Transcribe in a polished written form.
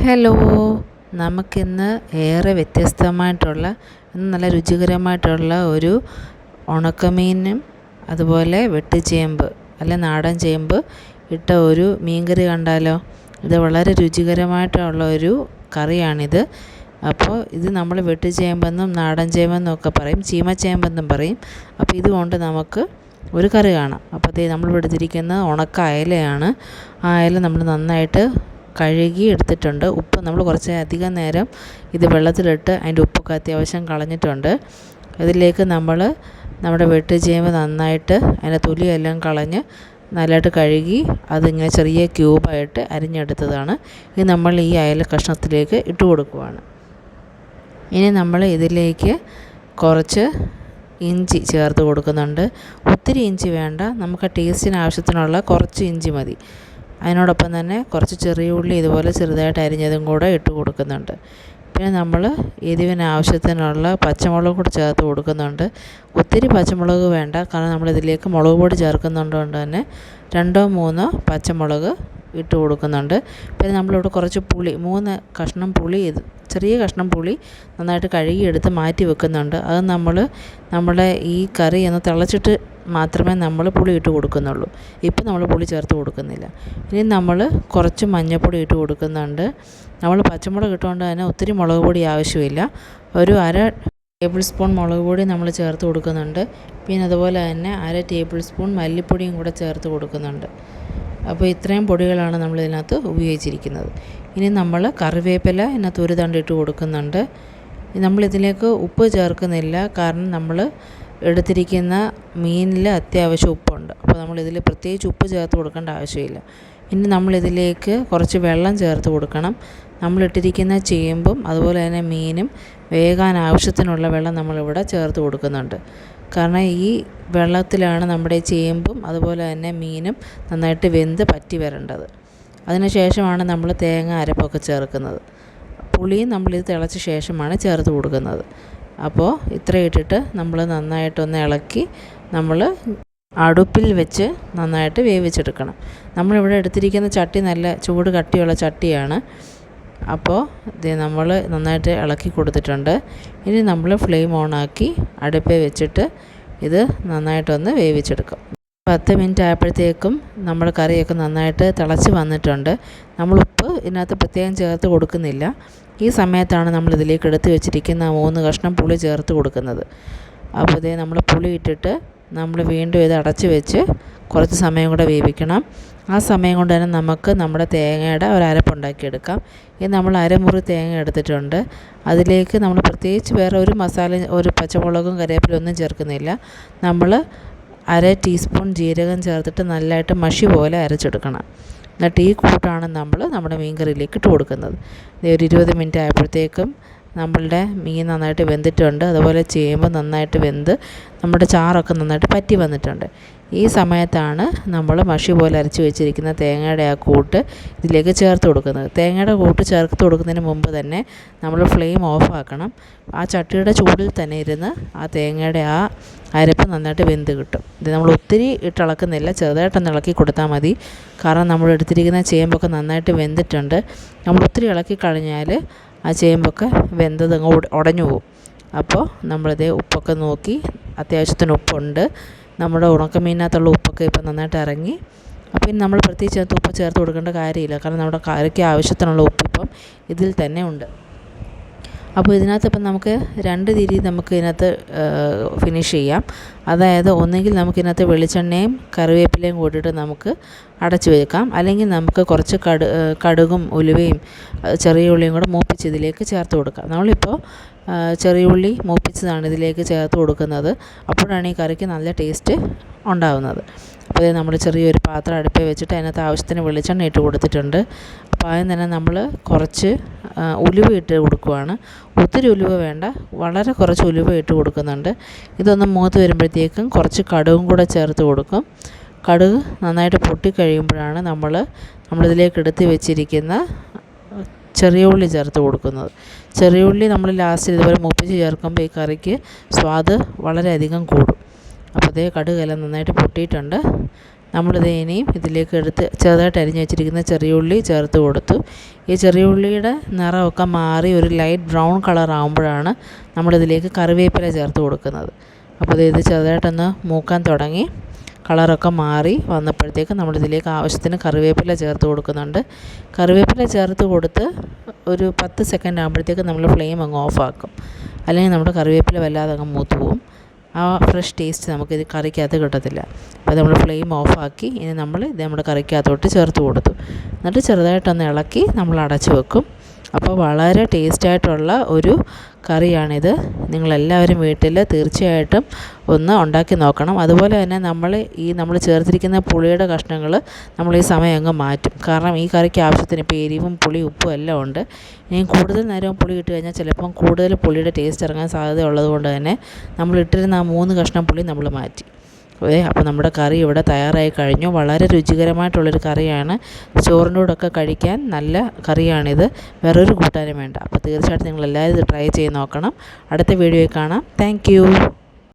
Hello, നമുക്കിന്ന് ഏറെ വ്യത്യസ്തമായിട്ടുള്ള നല്ല രുചികരമായിട്ടുള്ള ഒരു ഉണക്കമീനും അതുപോലെ വെട്ടിച്ചേമ്പ് അല്ലെ നാടൻ ചേമ്പ് ഇട്ട ഒരു മീൻകറി കണ്ടാലോ. ഇത് വളരെ രുചികരമായിട്ടുള്ള ഒരു കറിയാണിത്. അപ്പോൾ ഇത് നമ്മൾ വെട്ടിച്ചേമ്പെന്നും നാടൻ ചേമ്പെന്നും ഒക്കെ പറയും, ചീമച്ചേമ്പെന്നും പറയും. അപ്പോൾ ഇതുകൊണ്ട് നമുക്ക് ഒരു കറി കാണാം. അപ്പോൾ നമ്മൾ എടുത്തിരിക്കുന്ന ഉണക്ക അയലയാണ്. ആ അയല നമ്മൾ നന്നായിട്ട് കഴുകി എടുത്തിട്ടുണ്ട്. ഉപ്പ് നമ്മൾ കുറച്ച് അധികം നേരം ഇത് വെള്ളത്തിലിട്ട് അതിൻ്റെ ഉപ്പൊക്കെ അത്യാവശ്യം കളഞ്ഞിട്ടുണ്ട്. ഇതിലേക്ക് നമ്മുടെ വെട്ടുചേമ്പ് നന്നായിട്ട് അതിൻ്റെ തൊലിയെല്ലാം കളഞ്ഞ് നല്ലതായിട്ട് കഴുകി അതിങ്ങനെ ചെറിയ ക്യൂബായിട്ട് അരിഞ്ഞെടുത്തതാണ്. ഇത് നമ്മൾ ഈ അയല കഷ്ണത്തിലേക്ക് ഇട്ട് കൊടുക്കുവാണ്. ഇനി നമ്മൾ ഇതിലേക്ക് കുറച്ച് ഇഞ്ചി ചേർത്ത് കൊടുക്കുന്നുണ്ട്. ഒത്തിരി ഇഞ്ചി വേണ്ട, നമുക്ക് ടേസ്റ്റിന് ആവശ്യത്തിനുള്ള കുറച്ച് ഇഞ്ചി മതി. അതിനോടൊപ്പം തന്നെ കുറച്ച് ചെറിയ ഉള്ളി ഇതുപോലെ ചെറുതായിട്ട് അരിഞ്ഞതും കൂടെ ഇട്ട് കൊടുക്കുന്നുണ്ട്. പിന്നെ നമ്മൾ എരിവിന് ആവശ്യത്തിനുള്ള പച്ചമുളക് കൂടി ചേർത്ത് കൊടുക്കുന്നുണ്ട്. ഒത്തിരി പച്ചമുളക് വേണ്ട, കാരണം നമ്മളിതിലേക്ക് മുളക് പൊടി ചേർക്കുന്നുണ്ട് തന്നെ 2-3 പച്ചമുളക് ഇട്ട് കൊടുക്കുന്നുണ്ട്. പിന്നെ നമ്മളിവിടെ കുറച്ച് പുളി, 3 കഷ്ണം പുളി, ചെറിയ കഷ്ണം പുളി നന്നായിട്ട് കഴുകിയെടുത്ത് മാറ്റി വെക്കുന്നുണ്ട്. അത് നമ്മുടെ ഈ കറി ഒന്ന് തിളച്ചിട്ട് മാത്രമേ നമ്മൾ പുളി ഇട്ട് കൊടുക്കുന്നുള്ളൂ. ഇപ്പം നമ്മൾ പുളി ചേർത്ത് കൊടുക്കുന്നില്ല. ഇനി നമ്മൾ കുറച്ച് മഞ്ഞൾപ്പൊടി ഇട്ട് കൊടുക്കുന്നുണ്ട്. നമ്മൾ പച്ചമുളക് ഇട്ടുകൊണ്ട് തന്നെ ഒത്തിരി മുളക് പൊടി ആവശ്യമില്ല. ഒരു 1/2 ടേബിൾ സ്പൂൺ മുളക് പൊടി നമ്മൾ ചേർത്ത് കൊടുക്കുന്നുണ്ട്. പിന്നെ അതുപോലെ തന്നെ 1/2 ടേബിൾ സ്പൂൺ മല്ലിപ്പൊടിയും കൂടെ ചേർത്ത് കൊടുക്കുന്നുണ്ട്. അപ്പോൾ ഇത്രയും പൊടികളാണ് നമ്മൾ ഇതിനകത്ത് ഉപയോഗിച്ചിരിക്കുന്നത്. ഇനി നമ്മൾ കറിവേപ്പില ഇതിനകത്ത് ഒരു തണ്ട് ഇട്ട് കൊടുക്കുന്നുണ്ട്. നമ്മളിതിലേക്ക് ഉപ്പ് ചേർക്കുന്നില്ല, കാരണം നമ്മൾ എടുത്തിരിക്കുന്ന മീനിൽ അത്യാവശ്യം ഉപ്പുണ്ട്. അപ്പോൾ നമ്മളിതിൽ പ്രത്യേകിച്ച് ഉപ്പ് ചേർത്ത് കൊടുക്കേണ്ട ആവശ്യമില്ല. ഇനി നമ്മളിതിലേക്ക് കുറച്ച് വെള്ളം ചേർത്ത് കൊടുക്കണം. നമ്മളിട്ടിരിക്കുന്ന ചേമ്പും അതുപോലെ തന്നെ മീനും വേകാൻ ആവശ്യത്തിനുള്ള വെള്ളം നമ്മളിവിടെ ചേർത്ത് കൊടുക്കുന്നുണ്ട്. കാരണം ഈ വെള്ളത്തിലാണ് നമ്മുടെ ചേമ്പും അതുപോലെ തന്നെ മീനും നന്നായിട്ട് വെന്ത് പറ്റി വരേണ്ടത്. അതിനുശേഷമാണ് നമ്മൾ തേങ്ങ അരപ്പൊക്കെ ചേർക്കുന്നത്. പുളിയും നമ്മളിത് തിളച്ച ശേഷമാണ് ചേർത്ത് കൊടുക്കുന്നത്. അപ്പോൾ ഇത്ര ഇട്ടിട്ട് നമ്മൾ നന്നായിട്ടൊന്ന് ഇളക്കി നമ്മൾ അടുപ്പിൽ വെച്ച് നന്നായിട്ട് വേവിച്ചെടുക്കണം. നമ്മളിവിടെ എടുത്തിരിക്കുന്ന ചട്ടി നല്ല ചൂട് കട്ടിയുള്ള ചട്ടിയാണ്. അപ്പോൾ ഇത് നമ്മൾ നന്നായിട്ട് ഇളക്കി കൊടുത്തിട്ടുണ്ട്. ഇനി നമ്മൾ ഫ്ലെയിം ഓണാക്കി അടുപ്പിൽ വെച്ചിട്ട് ഇത് നന്നായിട്ടൊന്ന് വേവിച്ചെടുക്കാം. 10 മിനിറ്റ് ആയപ്പോഴത്തേക്കും നമ്മുടെ കറിയൊക്കെ നന്നായിട്ട് തിളച്ച് വന്നിട്ടുണ്ട്. നമ്മൾ ഉപ്പ് ഇതിനകത്ത് പ്രത്യേകം ചേർത്ത് കൊടുക്കുന്നില്ല. ഈ സമയത്താണ് നമ്മളിതിലേക്ക് എടുത്ത് വെച്ചിരിക്കുന്ന 3 കഷ്ണം പുളി ചേർത്ത് കൊടുക്കുന്നത്. അപ്പോൾ നമ്മൾ പുളി ഇട്ടിട്ട് നമ്മൾ വീണ്ടും ഇത് അടച്ച് വെച്ച് കുറച്ച് സമയം കൂടെ വേവിക്കണം. ആ സമയം കൊണ്ട് തന്നെ നമുക്ക് നമ്മുടെ തേങ്ങയുടെ ഒരു അരപ്പുണ്ടാക്കിയെടുക്കാം. ഇത് നമ്മൾ അരമുറി തേങ്ങ എടുത്തിട്ടുണ്ട്. അതിലേക്ക് നമ്മൾ പ്രത്യേകിച്ച് വേറെ ഒരു മസാല, ഒരു പച്ചമുളകും കറിവേപ്പിലയും ഒന്നും ചേർക്കുന്നില്ല. നമ്മൾ 1/2 ടീസ്പൂൺ ജീരകം ചേർത്തിട്ട് നല്ലതായിട്ട് മഷി പോലെ അരച്ചെടുക്കണം. എന്നിട്ട് ഈ കൂട്ടാണ് നമ്മുടെ മീൻ കറിയിലേക്ക് ഇട്ട് കൊടുക്കുന്നത്. ഒരു 20 മിനിറ്റ് ആയപ്പോഴത്തേക്കും നമ്മളുടെ മീൻ നന്നായിട്ട് വെന്തിട്ടുണ്ട്. അതുപോലെ ചേമ്പ് നന്നായിട്ട് വെന്ത് നമ്മുടെ ചാറൊക്കെ നന്നായിട്ട് പറ്റി വന്നിട്ടുണ്ട്. ഈ സമയത്താണ് നമ്മൾ മഷി പോലെ അരച്ച് വെച്ചിരിക്കുന്ന തേങ്ങയുടെ ആ കൂട്ട് ഇതിലേക്ക് ചേർത്ത് കൊടുക്കുന്നത്. തേങ്ങയുടെ കൂട്ട് ചേർത്ത് കൊടുക്കുന്നതിന് മുമ്പ് തന്നെ നമ്മൾ ഫ്ലെയിം ഓഫ് ആക്കണം. ആ ചട്ടിയുടെ ചൂടിൽ തന്നെ ഇരുന്ന് ആ തേങ്ങയുടെ ആ അരപ്പ് നന്നായിട്ട് വെന്ത് കിട്ടും. ഇത് നമ്മൾ ഒത്തിരി ഇളക്കുന്നില്ല, ചെറുതായിട്ടൊന്ന് ഇളക്കി കൊടുത്താൽ മതി. കാരണം നമ്മൾ എടുത്തിരിക്കുന്ന ചേമ്പൊക്കെ നന്നായിട്ട് വെന്തിട്ടുണ്ട്. നമ്മൾ ഒത്തിരി ഇളക്കി കഴിഞ്ഞാൽ ആ ചേമ്പൊക്കെ വെന്തത് ഉടഞ്ഞു പോകും. അപ്പോൾ നമ്മളിത് ഉപ്പൊക്കെ നോക്കി, അത്യാവശ്യത്തിന് ഉപ്പുണ്ട്. നമ്മുടെ ഉണക്കമീനകത്തുള്ള ഉപ്പൊക്കെ ഇപ്പം നന്നായിട്ട് ഇറങ്ങി. അപ്പോൾ ഇനി നമ്മൾ പ്രത്യേകിച്ച് ഉപ്പ് ചേർത്ത് കൊടുക്കേണ്ട കാര്യമില്ല, കാരണം നമ്മുടെ കറിക്ക് ആവശ്യത്തിനുള്ള ഉപ്പിപ്പം ഇതിൽ തന്നെ ഉണ്ട്. അപ്പോൾ ഇതിനകത്ത് ഇപ്പം നമുക്ക് 2 രീതി നമുക്ക് ഇതിനകത്ത് ഫിനിഷ് ചെയ്യാം. അതായത് ഒന്നുകിൽ നമുക്കിതിനകത്ത് വെളിച്ചെണ്ണയും കറിവേപ്പിലയും കൂട്ടിയിട്ട് നമുക്ക് അടച്ച് വെക്കാം. അല്ലെങ്കിൽ നമുക്ക് കുറച്ച് കടുകും ഉലുവയും ചെറിയ ഉള്ളിയും കൂടെ മൂപ്പിച്ച് ഇതിലേക്ക് ചേർത്ത് കൊടുക്കാം. നമ്മളിപ്പോൾ ചെറിയ ഉള്ളി മൂപ്പിച്ചതാണ് ഇതിലേക്ക് ചേർത്ത് കൊടുക്കുന്നത്. അപ്പോഴാണ് ഈ കറിക്ക് നല്ല ടേസ്റ്റ് ഉണ്ടാകുന്നത്. അപ്പോൾ നമ്മൾ ചെറിയൊരു പാത്രം അടുപ്പിൽ വെച്ചിട്ട് അതിനകത്ത് ആവശ്യത്തിന് വെളിച്ചെണ്ണ ഇട്ട് കൊടുത്തിട്ടുണ്ട്. അപ്പോൾ ആദ്യം തന്നെ നമ്മൾ കുറച്ച് ഉലുവ ഇട്ട് കൊടുക്കുവാണ്. ഒത്തിരി ഉലുവ വേണ്ട, വളരെ കുറച്ച് ഉലുവ ഇട്ട് കൊടുക്കുന്നുണ്ട്. ഇതൊന്ന് മൂത്ത് വരുമ്പോഴത്തേക്കും കുറച്ച് കടുകും കൂടെ ചേർത്ത് കൊടുക്കും. കടുക് നന്നായിട്ട് പൊട്ടിക്കഴിയുമ്പോഴാണ് നമ്മളിതിലേക്ക് എടുത്ത് വെച്ചിരിക്കുന്ന ചെറിയ ഉള്ളി ചേർത്ത് കൊടുക്കുന്നത്. ചെറിയ ഉള്ളി നമ്മൾ ലാസ്റ്റ് ഇതുപോലെ മൂപ്പിച്ച് ചേർക്കുമ്പോൾ ഈ കറിക്ക് സ്വാദ് വളരെയധികം കൂടും. അപ്പോൾ കടുകെല്ലാം നന്നായിട്ട് പൊട്ടിയിട്ടുണ്ട്. നമ്മളിത് ഇനിയും ഇതിലേക്ക് എടുത്ത് ചെറുതായിട്ട് അരിഞ്ഞ് വെച്ചിരിക്കുന്ന ചെറിയ ഉള്ളി ചേർത്ത് കൊടുത്തു. ഈ ചെറിയ ഉള്ളിയുടെ നിറമൊക്കെ മാറി ഒരു ലൈറ്റ് ബ്രൗൺ കളർ ആകുമ്പോഴാണ് നമ്മളിതിലേക്ക് കറിവേപ്പില ചേർത്ത് കൊടുക്കുന്നത്. അപ്പോൾ ഇത് ചെറുതായിട്ടൊന്ന് മൂക്കാൻ തുടങ്ങി, കളറൊക്കെ മാറി വന്നപ്പോഴത്തേക്ക് നമ്മളിതിലേക്ക് ആവശ്യത്തിന് കറിവേപ്പില ചേർത്ത് കൊടുക്കുന്നുണ്ട്. കറിവേപ്പില ചേർത്ത് കൊടുത്ത് ഒരു 10 സെക്കൻഡ് ആകുമ്പോഴത്തേക്ക് നമ്മൾ ഫ്ലെയിം അങ്ങ് ഓഫാക്കും. അല്ലെങ്കിൽ നമ്മുടെ കറിവേപ്പില വല്ലാതെ അങ്ങ് മൂത്ത് പോവും. ആ ഫ്രഷ് ടേസ്റ്റ് നമുക്കിത് കറിക്കകത്ത് കിട്ടത്തില്ല. അപ്പോൾ നമ്മൾ ഫ്ലെയിം ഓഫാക്കി ഇനി നമ്മൾ ഇത് നമ്മുടെ കറിക്കകത്തോട്ട് ചേർത്ത് കൊടുത്തു. എന്നിട്ട് ചെറുതായിട്ടൊന്ന് ഇളക്കി നമ്മൾ അടച്ചു വെക്കും. അപ്പോൾ വളരെ ടേസ്റ്റായിട്ടുള്ള ഒരു കറിയാണിത്. നിങ്ങളെല്ലാവരും വീട്ടിൽ തീർച്ചയായിട്ടും ഒന്ന് ഉണ്ടാക്കി നോക്കണം. അതുപോലെ തന്നെ നമ്മൾ ചേർത്തിരിക്കുന്ന പുളിയുടെ കഷ്ണങ്ങൾ നമ്മൾ ഈ സമയം അങ്ങ് മാറ്റും. കാരണം ഈ കറിക്ക് ആവശ്യത്തിന് ഇപ്പോൾ എരിവും പുളി ഉപ്പും എല്ലാം ഉണ്ട്. ഇനി കൂടുതൽ നേരം പുളി ഇട്ട് കഴിഞ്ഞാൽ ചിലപ്പം കൂടുതൽ പുളിയുടെ ടേസ്റ്റ് ഇറങ്ങാൻ സാധ്യത ഉള്ളതുകൊണ്ട് തന്നെ നമ്മൾ ഇട്ടിരുന്ന ആ 3 കഷ്ണം പുളി നമ്മൾ മാറ്റി. അപ്പോൾ നമ്മുടെ കറി ഇവിടെ തയ്യാറായി കഴിഞ്ഞു. വളരെ രുചികരമായിട്ടുള്ളൊരു കറിയാണ്. ചോറിൻ്റെ കൂടെയൊക്കെ കഴിക്കാൻ നല്ല കറിയാണിത്. വേറൊരു കൂട്ടാനും വേണ്ട. അപ്പോൾ തീർച്ചയായിട്ടും നിങ്ങളെല്ലാവരും ഇത് ട്രൈ ചെയ്ത് നോക്കണം. അടുത്ത വീഡിയോയിൽ കാണാം. താങ്ക്